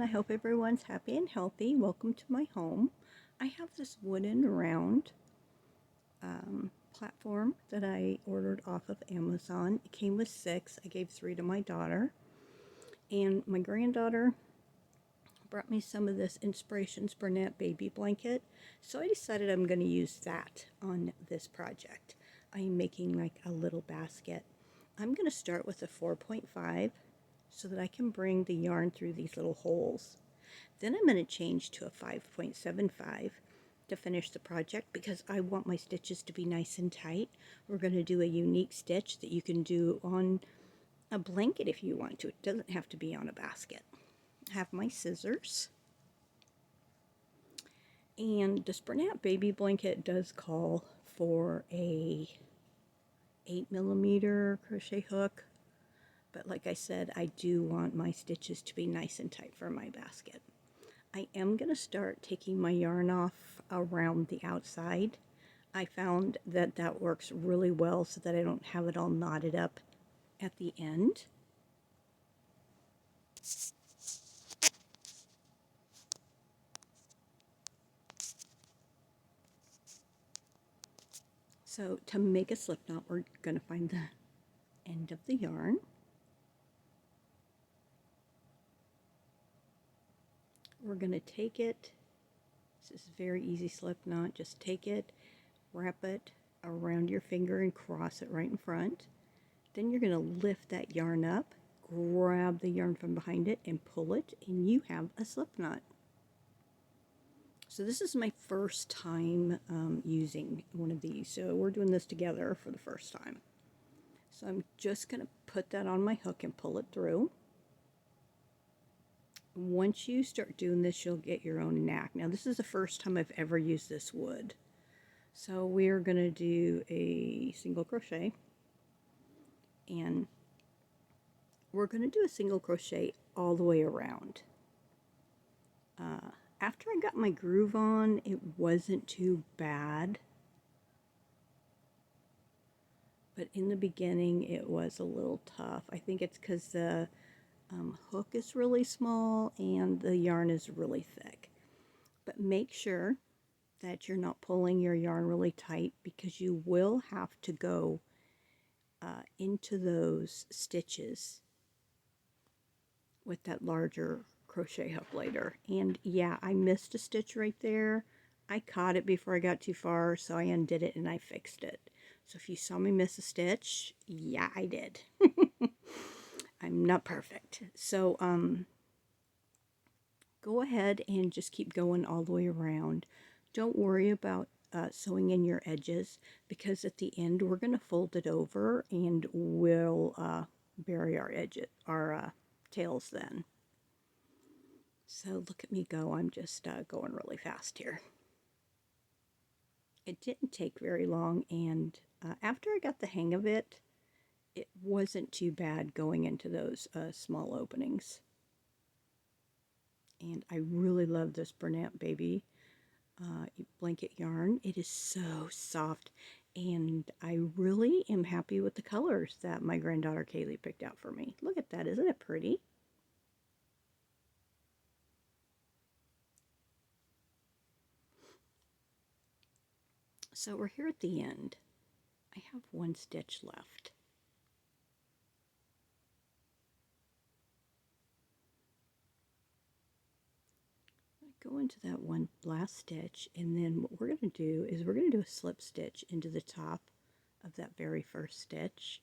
I hope everyone's happy and healthy. Welcome to my home. I have this wooden round platform that I ordered off of Amazon. It came with 6. I gave 3 to my daughter. And my granddaughter brought me some of this Inspirations Bernat baby blanket. So I decided I'm going to use that on this project. I'm making like a little basket. I'm going to start with a 4.5 so that I can bring the yarn through these little holes. Then I'm going to change to a 5.75 to finish the project because I want my stitches to be nice and tight. We're going to do a unique stitch that you can do on a blanket if you want to. It doesn't have to be on a basket. I have my scissors. And this Bernat baby blanket does call for a 8mm crochet hook. But like I said, I do want my stitches to be nice and tight for my basket. I am going to start taking my yarn off around the outside. I found that that works really well so that I don't have it all knotted up at the end. So to make a slip knot, we're going to find the end of the yarn. We're going to take it. This is a very easy slip knot. Just take it, wrap it around your finger and cross it right in front. Then you're going to lift that yarn up, grab the yarn from behind it and pull it, and you have a slip knot. So this is my first time using one of these. So we're doing this together for the first time. So I'm just going to put that on my hook and pull it through. Once you start doing this, you'll get your own knack. Now this is the first time I've ever used this wood. So we're going to do a single crochet. And we're going to do a single crochet all the way around. After I got my groove on, it wasn't too bad. But in the beginning, it was a little tough. I think it's because the hook is really small and the yarn is really thick. But make sure that you're not pulling your yarn really tight because you will have to go into those stitches with that larger crochet hook later. And yeah, I missed a stitch right there. I caught it before I got too far, so I undid it and I fixed it. So if you saw me miss a stitch, yeah, I did. I'm not perfect. So go ahead and just keep going all the way around. Don't worry about sewing in your edges because at the end we're going to fold it over and we'll bury our edges, our tails then. So look at me go. I'm just going really fast here. It didn't take very long, and after I got the hang of it, it wasn't too bad going into those small openings. And I really love this Bernat baby blanket yarn. It is so soft, and I really am happy with the colors that my granddaughter Kaylee picked out for me. Look at that. Isn't it pretty? So we're here at the end. I have one stitch left. Go into that one last stitch, and then what we're going to do is we're going to do a slip stitch into the top of that very first stitch.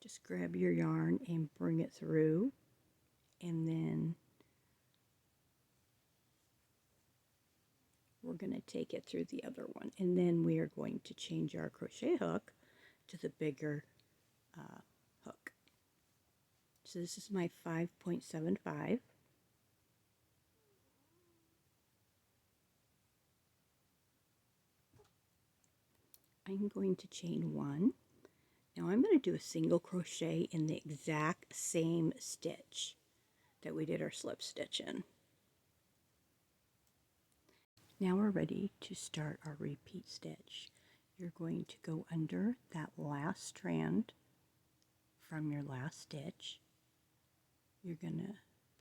Just grab your yarn and bring it through, and then we're going to take it through the other one, and then we are going to change our crochet hook to the bigger hook. So this is my 5.75. I'm going to chain 1. Now I'm going to do a single crochet in the exact same stitch that we did our slip stitch in. Now we're ready to start our repeat stitch. You're going to go under that last strand from your last stitch, You're going to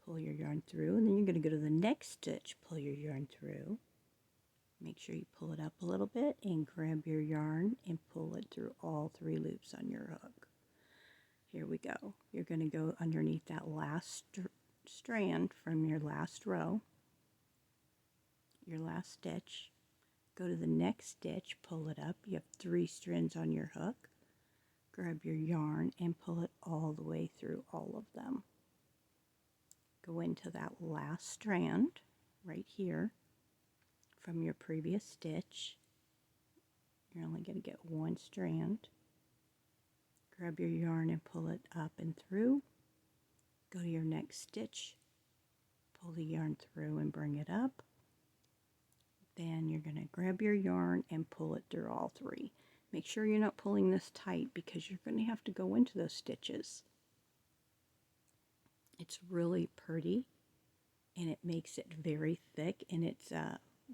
pull your yarn through, and then you're going to go to the next stitch, pull your yarn through. Make sure you pull it up a little bit and grab your yarn and pull it through all 3 loops on your hook. Here we go. You're going to go underneath that last strand from your last row, your last stitch. Go to the next stitch, pull it up. You have 3 strands on your hook. Grab your yarn and pull it all the way through all of them. Go into that last strand right here from your previous stitch. You're only going to get 1 strand. Grab your yarn and pull it up and through. Go to your next stitch, pull the yarn through and bring it up. Then you're going to grab your yarn and pull it through all 3. Make sure you're not pulling this tight because you're going to have to go into those stitches. It's really pretty and it makes it very thick, and it's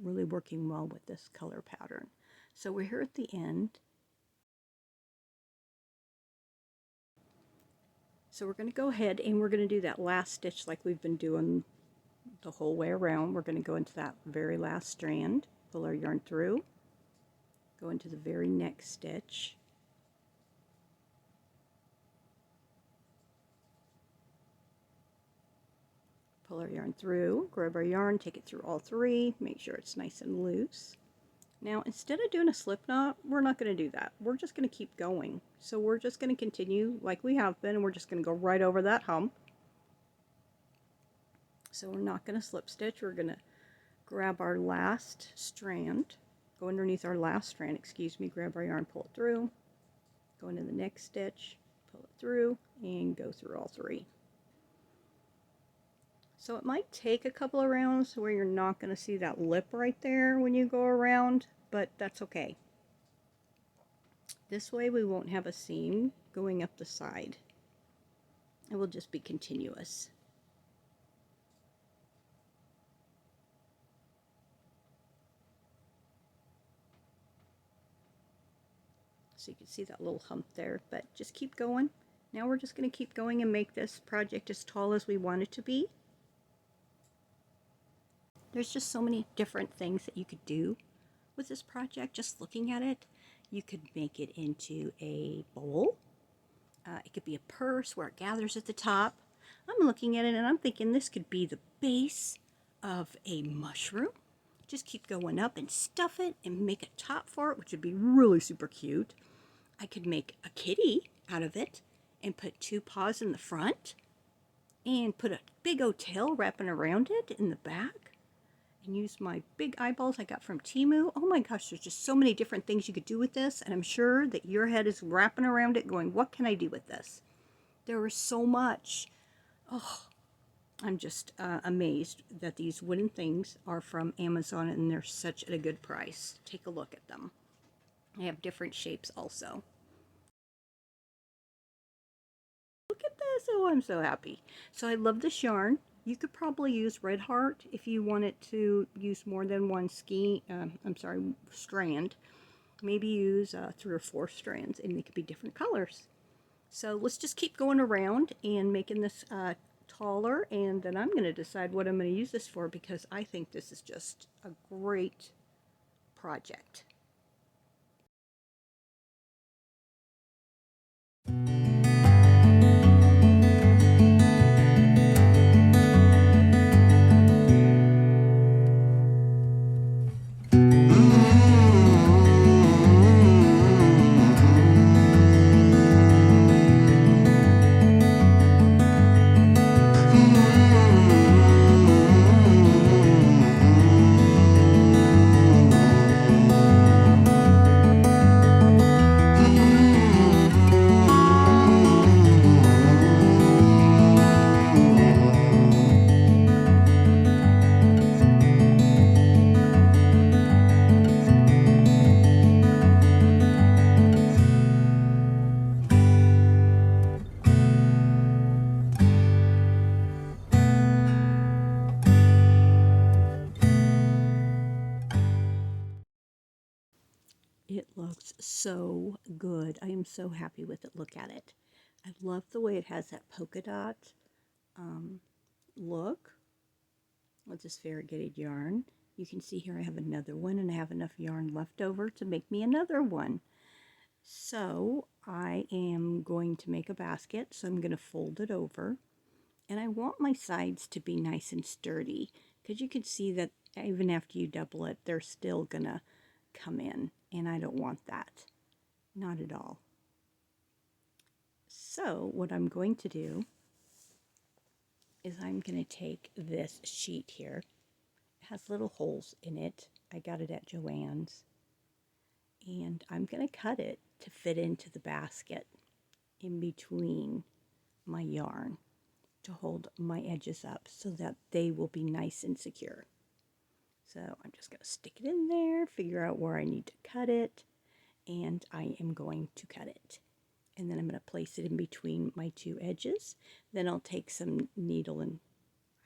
really working well with this color pattern. So we're here at the end. So we're going to go ahead and we're going to do that last stitch like we've been doing the whole way around. We're going to go into that very last strand, pull our yarn through, go into the very next stitch, pull our yarn through, grab our yarn, take it through all 3, make sure it's nice and loose. Now instead of doing a slip knot, we're not going to do that. We're just going to keep going. So we're just going to continue like we have been, and we're just going to go right over that hump. So we're not going to slip stitch. We're going to grab our last strand, go underneath our last strand, excuse me, grab our yarn, pull it through, go into the next stitch, pull it through, and go through all 3. So it might take a couple of rounds where you're not going to see that lip right there when you go around, but that's okay. This way we won't have a seam going up the side. It will just be continuous. So you can see that little hump there, but just keep going. Now we're just going to keep going and make this project as tall as we want it to be. There's just so many different things that you could do with this project. Just looking at it, you could make it into a bowl. It could be a purse where it gathers at the top. I'm looking at it and I'm thinking this could be the base of a mushroom. Just keep going up and stuff it and make a top for it, which would be really super cute. I could make a kitty out of it and put 2 paws in the front and put a big old tail wrapping around it in the back. And use my big eyeballs I got from Temu. Oh my gosh, there's just so many different things you could do with this, and I'm sure that your head is wrapping around it going, what can I do with this? There is so much. Oh, I'm just amazed that these wooden things are from Amazon and they're such at a good price. Take a look at them. They have different shapes also. Look at this. Oh, I'm so happy. So I love this yarn. You could probably use Red Heart if you wanted to use more than one strand. Maybe use 3 or 4 strands, and they could be different colors. So let's just keep going around and making this taller, and then I'm going to decide what I'm going to use this for, because I think this is just a great project. It looks so good. I am so happy with it. Look at it. I love the way it has that polka dot look with this variegated yarn. You can see here I have another one, and I have enough yarn left over to make me another one. So I am going to make a basket, so I'm going to fold it over. And I want my sides to be nice and sturdy, because you can see that even after you double it, they're still going to come in, and I don't want that. Not at all. So what I'm going to do is I'm going to take this sheet here. It has little holes in it. I got it at Joann's. And I'm going to cut it to fit into the basket in between my yarn to hold my edges up so that they will be nice and secure. So I'm just going to stick it in there, figure out where I need to cut it, and I am going to cut it. And then I'm going to place it in between my two edges. Then I'll take some needle and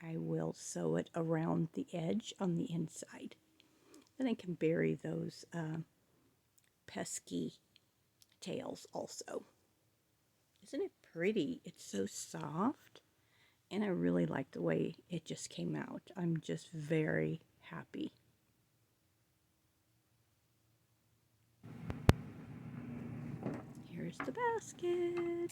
I will sew it around the edge on the inside. Then I can bury those pesky tails also. Isn't it pretty? It's so soft, and I really like the way it just came out. I'm just very happy. Here's the basket.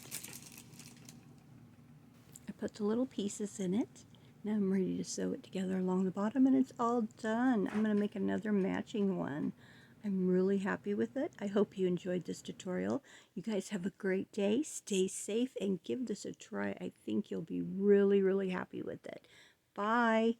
I put the little pieces in it. Now I'm ready to sew it together along the bottom, and it's all done. I'm going to make another matching one. I'm really happy with it. I hope you enjoyed this tutorial. You guys have a great day. Stay safe and give this a try. I think you'll be really, really happy with it. Bye.